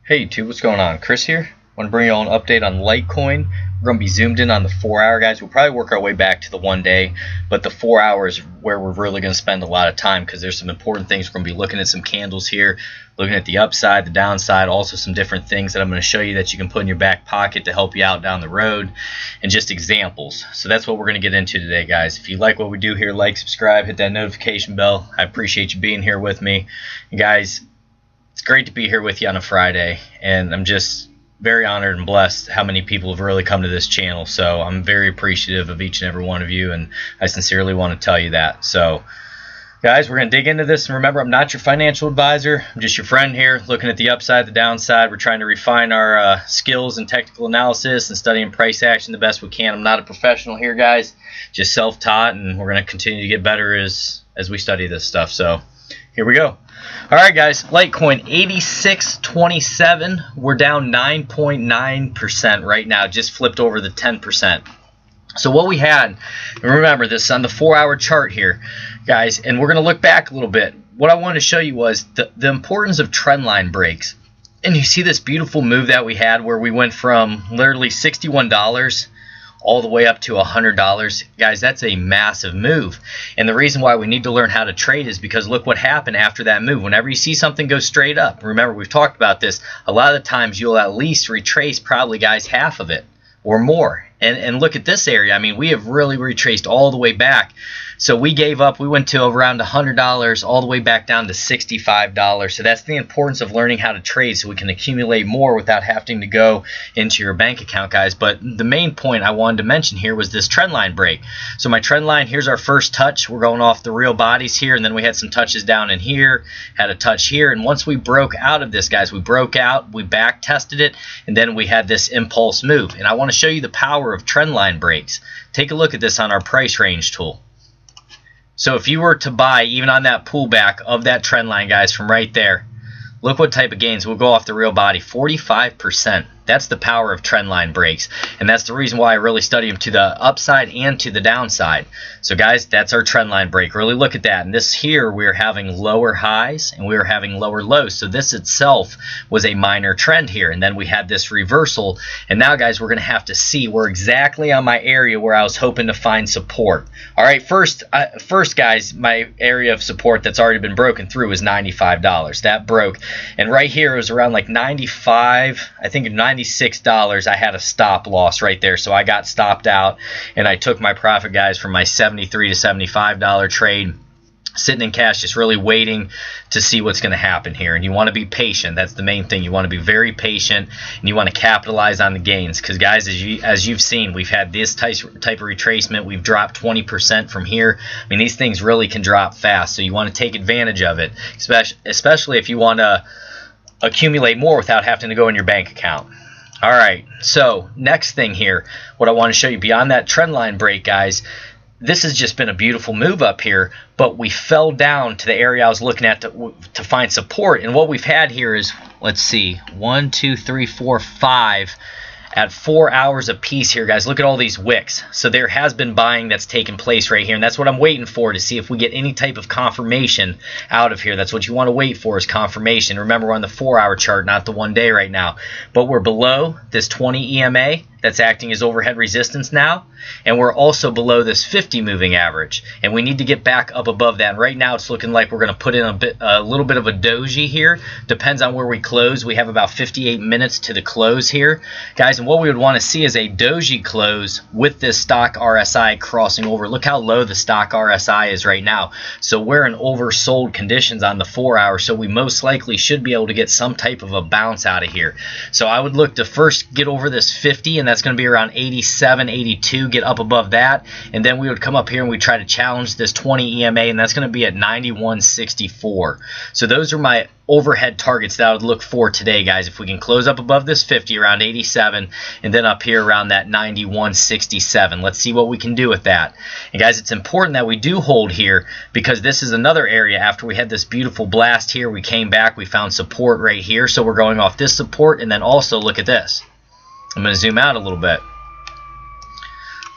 Hey YouTube, what's going on? Chris here. I want to bring you all an update on Litecoin. We're going to be zoomed in on the 4 hour, guys. We'll probably work our way back to the 1 day, but the 4 hours where we're really going to spend a lot of time because there's some important things. We're going to be looking at some candles here, looking at the upside, the downside, also some different things that I'm going to show you that you can put in your back pocket to help you out down the road, and just examples. So that's what we're going to get into today, guys. If you like what we do here, like, subscribe, hit that notification bell. I appreciate you being here with me. And guys, it's great to be here with you on a Friday, and I'm just very honored and blessed how many people have really come to this channel. So I'm very appreciative of each and every one of you, and I sincerely want to tell you that. So guys, we're going to dig into this, and remember, I'm not your financial advisor. I'm just your friend here looking at the upside, the downside. We're trying to refine our skills and technical analysis and studying price action the best we can. I'm not a professional here, guys, just self-taught, and we're going to continue to get better as we study this stuff. So here we go. All right, guys, Litecoin 86.27. We're down 9.9% right now, just flipped over the 10%. So what we had, and remember this on the 4 hour chart here, guys, and we're going to look back a little bit. What I wanted to show you was the importance of trendline breaks. And you see this beautiful move that we had where we went from literally $61 all the way up to $100. Guys, that's a massive move. And the reason why we need to learn how to trade is because look what happened after that move. Whenever you see something go straight up, remember, we've talked about this, a lot of the times you'll at least retrace probably, guys, half of it or more. And look at this area. I mean, we have really retraced all the way back. So we gave up. We went to around $100 all the way back down to $65. So that's the importance of learning how to trade so we can accumulate more without having to go into your bank account, guys. But the main point I wanted to mention here was this trend line break. So my trend line, here's our first touch. We're going off the real bodies here, and then we had some touches down in here, had a touch here. And once we broke out of this, guys, we broke out, we back tested it, and then we had this impulse move. And I want to show you the power of trend line breaks. Take a look at this on our price range tool. So if you were to buy even on that pullback of that trend line, guys, from right there, look what type of gains. We'll go off the real body, 45%. That's the power of trend line breaks, and that's the reason why I really study them to the upside and to the downside. So guys, that's our trend line break. Really look at that. And this here, we're having lower highs and we were having lower lows. So this itself was a minor trend here, and then we had this reversal. And now, guys, we're going to have to see. We're exactly on my area where I was hoping to find support. All right, first, guys, my area of support that's already been broken through is $95. That broke, and right here it was around like 95, I think $96. I had a stop loss right there, so I got stopped out, and I took my profit, guys, from my $73 to $75 trade, sitting in cash, just really waiting to see what's going to happen here. And you want to be patient. That's the main thing. You want to be very patient, and you want to capitalize on the gains, because guys, as you've seen, we've had this type of retracement. We've dropped 20% from here. I mean, these things really can drop fast, so you want to take advantage of it, especially if you want to accumulate more without having to go in your bank account. All right, so next thing here, what I want to show you beyond that trend line break, guys, this has just been a beautiful move up here, but we fell down to the area I was looking at to find support. And what we've had here is, let's see, 1, 2, 3, 4, 5 at 4 hours apiece here, guys. Look at all these wicks. So there has been buying that's taken place right here, and that's what I'm waiting for, to see if we get any type of confirmation out of here. That's what you want to wait for, is confirmation. Remember, we're on the 4 hour chart, not the 1 day right now, but we're below this 20 EMA that's acting as overhead resistance now, and we're also below this 50 moving average, and we need to get back up above that. And right now it's looking like we're going to put in a little bit of a doji here. Depends on where we close. We have about 58 minutes to the close here, guys, and what we would want to see is a doji close with this stock RSI crossing over. Look how low the stock RSI is right now. So we're in oversold conditions on the 4 hour, so we most likely should be able to get some type of a bounce out of here. So I would look to first get over this 50, and that's going to be around 87, 82, get up above that, and then we would come up here and we try to challenge this 20 EMA, and that's going to be at 91.64. So those are my overhead targets that I would look for today, guys. If we can close up above this 50 around 87, and then up here around that 91.67, let's see what we can do with that. And guys, it's important that we do hold here, because this is another area. After we had this beautiful blast here, we came back, we found support right here, so we're going off this support. And then also look at this. I'm going to zoom out a little bit.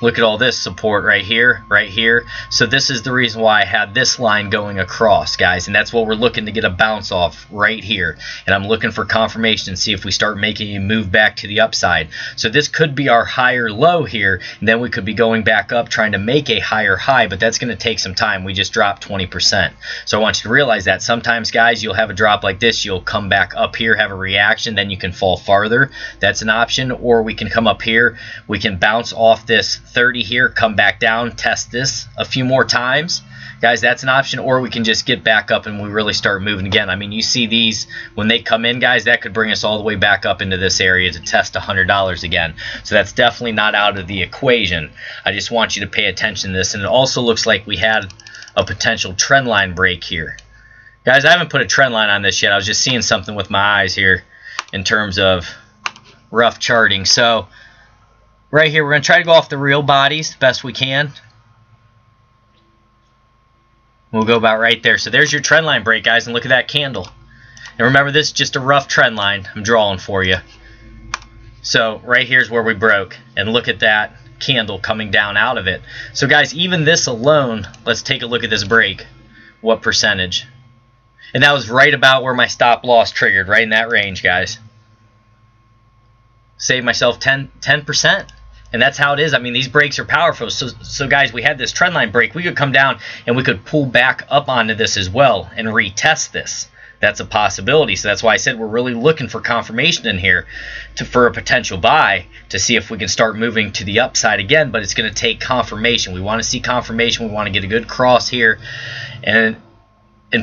Look at all this support right here, right here. So this is the reason why I had this line going across, guys, and that's what we're looking to get a bounce off right here. And I'm looking for confirmation and see if we start making a move back to the upside. So this could be our higher low here, and then we could be going back up trying to make a higher high, but that's going to take some time. We just dropped 20%. So I want you to realize that sometimes, guys, you'll have a drop like this, you'll come back up here, have a reaction, then you can fall farther. That's an option. Or we can come up here, we can bounce off this 30 here, come back down, test this a few more times, guys. That's an option. Or we can just get back up and we really start moving again. I mean, you see these when they come in, guys, that could bring us all the way back up into this area to test $100 again. So that's definitely not out of the equation. I just want you to pay attention to this. And it also looks like we had a potential trend line break here, guys. I haven't put a trend line on this yet. I was just seeing something with my eyes here in terms of rough charting. So right here, we're going to try to go off the real bodies the best we can. We'll go about right there. So there's your trend line break, guys, and look at that candle. And remember, this is just a rough trend line I'm drawing for you. So right here's where we broke, and look at that candle coming down out of it. So guys, even this alone, let's take a look at this break. What percentage? And that was right about where my stop loss triggered, right in that range, guys. Saved myself 10%. And that's how it is. I mean, these breaks are powerful. So guys, we had this trend line break. We could come down and we could pull back up onto this as well and retest this. That's a possibility. So that's why I said we're really looking for confirmation in here for a potential buy to see if we can start moving to the upside again. But it's going to take confirmation. We want to see confirmation. We want to get a good cross here and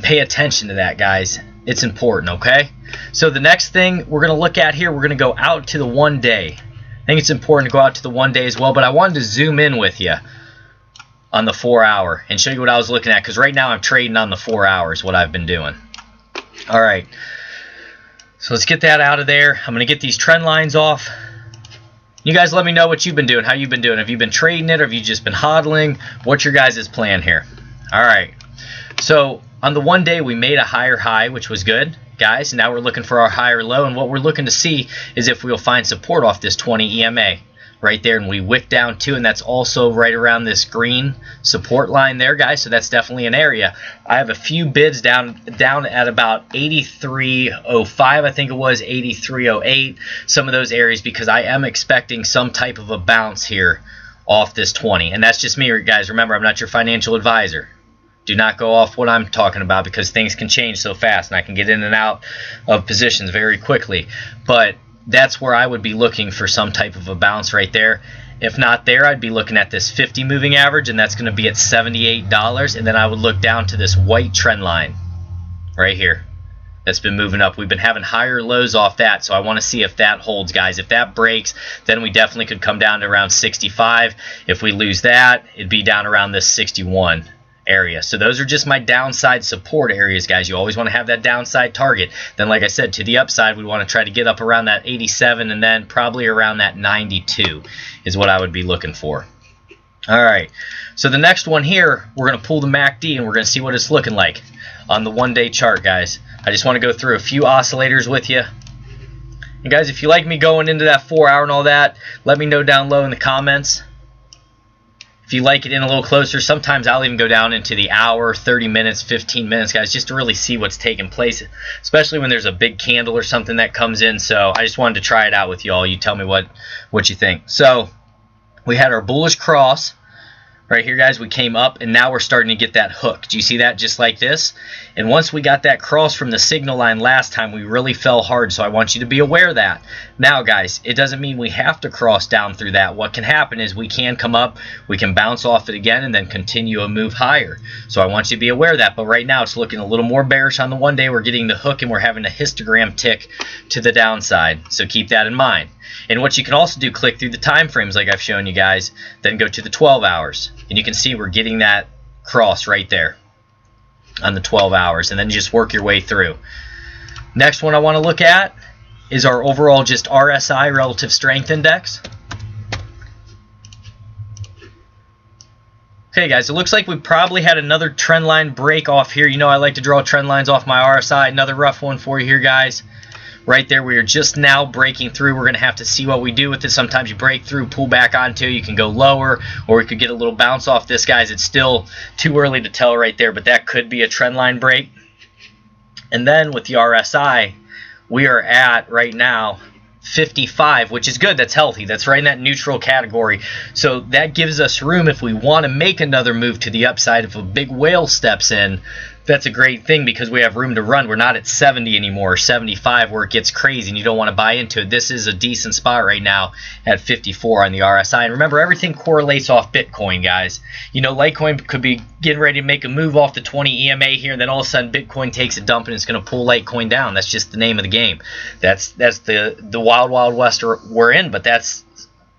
pay attention to that, guys. It's important, okay? So the next thing we're going to look at here, we're going to go out to the 1 day. I think it's important to go out to the 1 day as well, but I wanted to zoom in with you on the 4 hour and show you what I was looking at, because right now I'm trading on the 4 hours, what I've been doing. All right, so let's get that out of there. I'm going to get these trend lines off. You guys let me know what you've been doing, how you've been doing. Have you been trading it, or have you just been hodling? What's your guys' plan here? All right, so on the 1 day we made a higher high, which was good, guys. Now we're looking for our higher low, and what we're looking to see is if we'll find support off this 20 EMA right there, and we wick down too, and that's also right around this green support line there, guys. So that's definitely an area. I have a few bids down at about 83.05, I think it was 83.08, some of those areas, because I am expecting some type of a bounce here off this 20. And that's just me, guys. Remember, I'm not your financial advisor. Do not go off what I'm talking about, because things can change so fast and I can get in and out of positions very quickly. But that's where I would be looking for some type of a bounce right there. If not there, I'd be looking at this 50 moving average, and that's going to be at $78. And then I would look down to this white trend line right here that's been moving up. We've been having higher lows off that, so I want to see if that holds, guys. If that breaks, then we definitely could come down to around 65. If we lose that, it'd be down around this 61 area. So those are just my downside support areas, guys. You always want to have that downside target. Then, like I said, to the upside, we want to try to get up around that 87, and then probably around that 92 is what I would be looking for. All right, so the next one here, we're going to pull the MACD, and we're going to see what it's looking like on the 1 day chart, guys. I just want to go through a few oscillators with you. And guys, if you like me going into that 4 hour and all that, let me know down low in the comments. If you like it in a little closer, sometimes I'll even go down into the hour, 30 minutes, 15 minutes, guys, just to really see what's taking place, especially when there's a big candle or something that comes in. So I just wanted to try it out with you all. You tell me what you think. So we had our bullish cross right here, guys. We came up, and now we're starting to get that hook. Do you see that? Just like this. And once we got that cross from the signal line last time, we really fell hard. So I want you to be aware of that. Now, guys, it doesn't mean we have to cross down through that. What can happen is we can come up, we can bounce off it again, and then continue a move higher. So I want you to be aware of that. But right now, it's looking a little more bearish on the 1 day. We're getting the hook, and we're having a histogram tick to the downside. So keep that in mind. And what you can also do, click through the time frames like I've shown you guys, then go to the 12 hours. And you can see we're getting that cross right there on the 12 hours, and then just work your way through. Next one I want to look at is our overall just RSI, Relative Strength Index. Okay, guys, it looks like we probably had another trend line break off here. You know I like to draw trend lines off my RSI. Another rough one for you here, guys. right there. We are just now breaking through. We're going to have to see what we do with it. Sometimes you break through, pull back onto, you can go lower, or we could get a little bounce off this, guys. It's still too early to tell right there, but that could be a trend line break. And then with the RSI, we are at right now 55, which is good. That's healthy. That's right in that neutral category. So that gives us room if we want to make another move to the upside. If a big whale steps in, that's a great thing because we have room to run. We're not at 70 anymore, or 75 where it gets crazy and you don't want to buy into it. This is a decent spot right now at 54 on the RSI. And remember, everything correlates off Bitcoin, guys. You know, Litecoin could be getting ready to make a move off the 20 EMA here, and then all of a sudden Bitcoin takes a dump and it's going to pull Litecoin down. That's just the name of the game. That's the wild, wild west we're in, but that's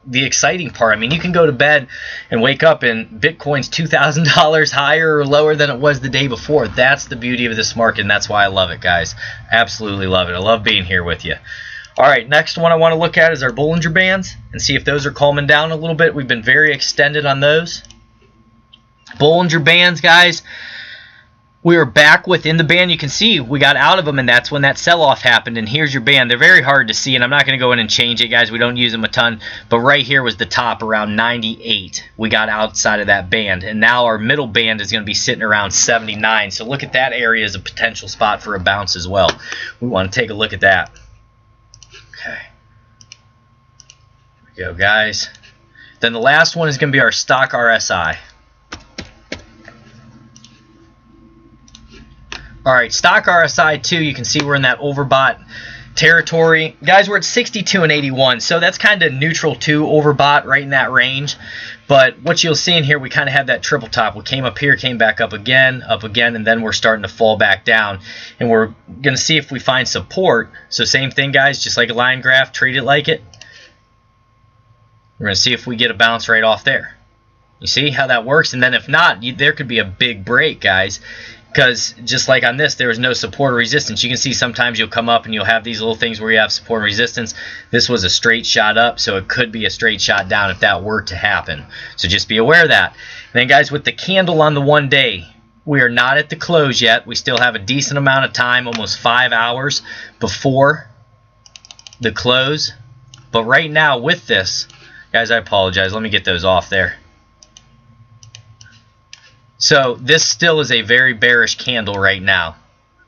the exciting part. I mean, you can go to bed and wake up and Bitcoin's $2,000 higher or lower than it was the day before. That's the beauty of this market, and that's why I love it, guys. Absolutely love it. I love being here with you. All right, next one I want to look at is our Bollinger Bands and see if those are calming down a little bit. We've been very extended on those. Bollinger Bands, guys, we are back within the band. You can see we got out of them, and that's when that sell-off happened. And here's your band. They're very hard to see, and I'm not going to go in and change it, guys. We don't use them a ton. But right here was the top around 98. We got outside of that band, and now our middle band is going to be sitting around 79. So look at that area as a potential spot for a bounce as well. We want to take a look at that. Okay. Here we go, guys. Then the last one is going to be our stock RSI. All right, stock RSI 2, you can see we're in that overbought territory. Guys, we're at 62 and 81, so that's kind of neutral to overbought, right in that range. But what you'll see in here, we kind of have that triple top. We came up here, came back up again, and then we're starting to fall back down. And we're going to see if we find support. So same thing, guys, just like a line graph, treat it like it. We're going to see if we get a bounce right off there. You see how that works? And then if not, there could be a big break, guys. Because just like on this, there is no support or resistance. You can see sometimes you'll come up and you'll have these little things where you have support and resistance. This was a straight shot up, so it could be a straight shot down if that were to happen. So just be aware of that. And then, guys, with the candle on the 1 day, we are not at the close yet. We still have a decent amount of time, almost 5 hours before the close. But right now with this, guys, I apologize. Let me get those off there. So this still is a very bearish candle right now.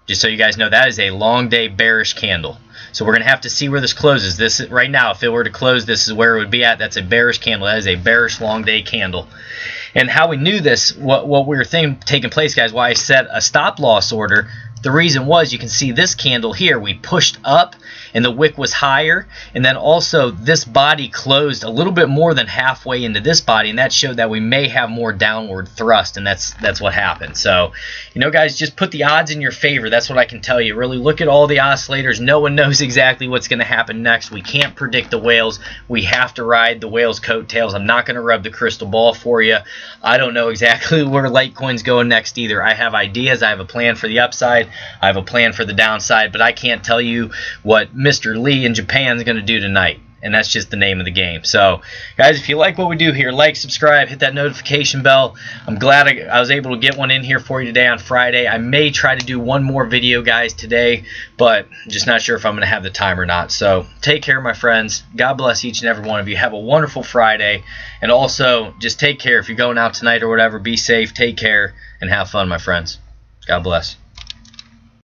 Just so you guys know, that is a long day bearish candle. So we're going to have to see where this closes. This right now, if it were to close, this is where it would be at. That's a bearish candle. That is a bearish long day candle. And how we knew this, what we were thinking taking place, guys, why I set a stop loss order, the reason was you can see this candle here. We pushed up and the wick was higher, and then also this body closed a little bit more than halfway into this body, and that showed that we may have more downward thrust, and that's what happened. So, you know, guys, just put the odds in your favor. That's what I can tell you. Really look at all the oscillators. No one knows exactly what's going to happen next. We can't predict the whales. We have to ride the whales' coattails. I'm not going to rub the crystal ball for you. I don't know exactly where Litecoin's going next either. I have ideas. I have a plan for the upside. I have a plan for the downside, but I can't tell you what Mr. Lee in Japan is going to do tonight, and that's just the name of the game. So, guys, if you like what we do here, like, subscribe, hit that notification bell. I'm glad I was able to get one in here for you today on Friday. I may try to do one more video, guys, today, but I'm just not sure if I'm going to have the time or not. So, take care, my friends. God bless each and every one of you. Have a wonderful Friday, and also, just take care. If you're going out tonight or whatever, be safe, take care, and have fun, my friends. God bless.